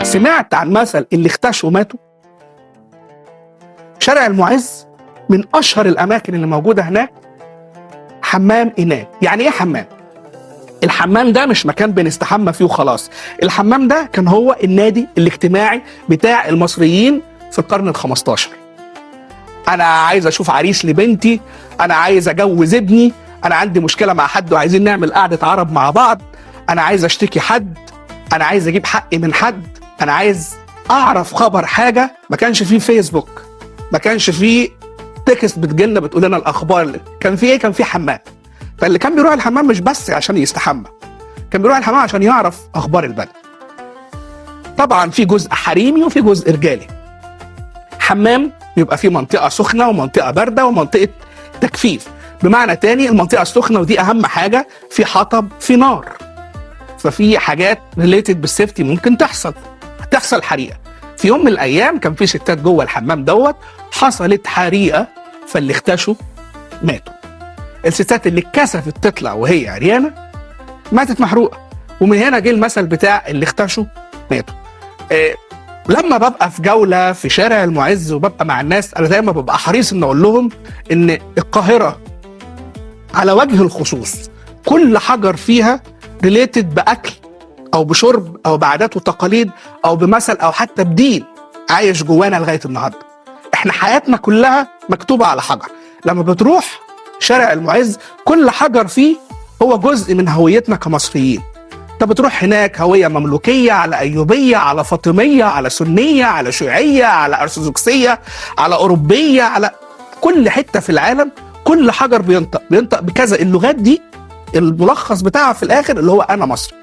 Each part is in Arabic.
سمعت عن مثل اللي اختشوا ماتوا؟ شارع المعز من اشهر الاماكن اللي موجوده هناك حمام إناء. يعني ايه حمام؟ الحمام ده مش مكان بنستحمى فيه وخلاص، الحمام ده كان هو النادي الاجتماعي بتاع المصريين في القرن ال15. انا عايز اشوف عريس لبنتي، انا عايز اجوز ابني، انا عندي مشكله مع حد وعايزين نعمل قعده عرب مع بعض، انا عايز اشتكي حد، انا عايز اجيب حقي من حد، انا عايز اعرف خبر حاجه. ما كانش فيه فيسبوك، ما كانش فيه تكست بتجيلنا بتقول لنا الاخبار. كان فيه ايه؟ كان فيه حمام. فاللي كان بيروح الحمام مش بس عشان يستحمى، كان بيروح الحمام عشان يعرف اخبار البلد. طبعا في جزء حريمي وفي جزء رجالي. حمام يبقى فيه منطقه سخنه ومنطقه بارده ومنطقه تجفيف. بمعنى تاني، المنطقه السخنه ودي اهم حاجه، في حطب، في نار، ففي حاجات ريليتد بالسيفتي ممكن تحصل حريقه. في يوم من الايام كان في ستات جوه الحمام دوت، حصلت حريقه، فاللي اختشوا ماتوا. الستات اللي اتكسفت تطلع وهي عريانه ماتت محروقه. ومن هنا جه المثل بتاع اللي اختشوا ماتوا. لما ببقى في جوله في شارع المعز وببقى مع الناس، انا دايما ببقى حريص ان اقول لهم ان القاهره على وجه الخصوص كل حجر فيها ريليتد باكل او بشرب او بعادات وتقاليد او بمثل او حتى بدين عايش جوانا لغايه النهارده. احنا حياتنا كلها مكتوبه على حجر. لما بتروح شارع المعز كل حجر فيه هو جزء من هويتنا كمصريين. انت بتروح هناك هويه مملوكيه، على ايوبيه، على فاطميه، على سنيه، على شيوعيه، على ارثوذكسيه، على اوروبيه، على كل حته في العالم. كل حجر بينطق بكذا اللغات دي، الملخص بتاعها في الاخر اللي هو انا مصري.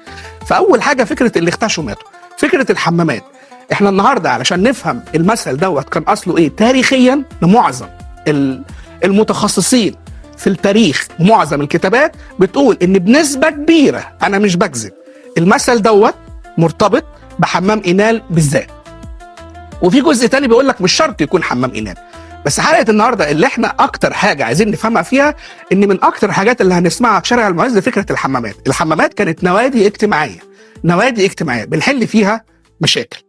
فاول حاجه فكره اللي اختشوا ماتوا، فكره الحمامات. احنا النهارده علشان نفهم المثل دوت كان اصله ايه تاريخيا، لمعظم المتخصصين في التاريخ ومعظم الكتابات بتقول ان بنسبه كبيره، انا مش بكذب، المثل دوت مرتبط بحمام إنال بالذات. وفي جزء تاني بيقول لك مش شرط يكون حمام إنال. بس حلقه النهارده اللي احنا اكتر حاجه عايزين نفهمها فيها ان من اكتر الحاجات اللي هنسمعها في شارع المعز فكره الحمامات. الحمامات كانت نوادي اجتماعيه بنحل فيها مشاكل.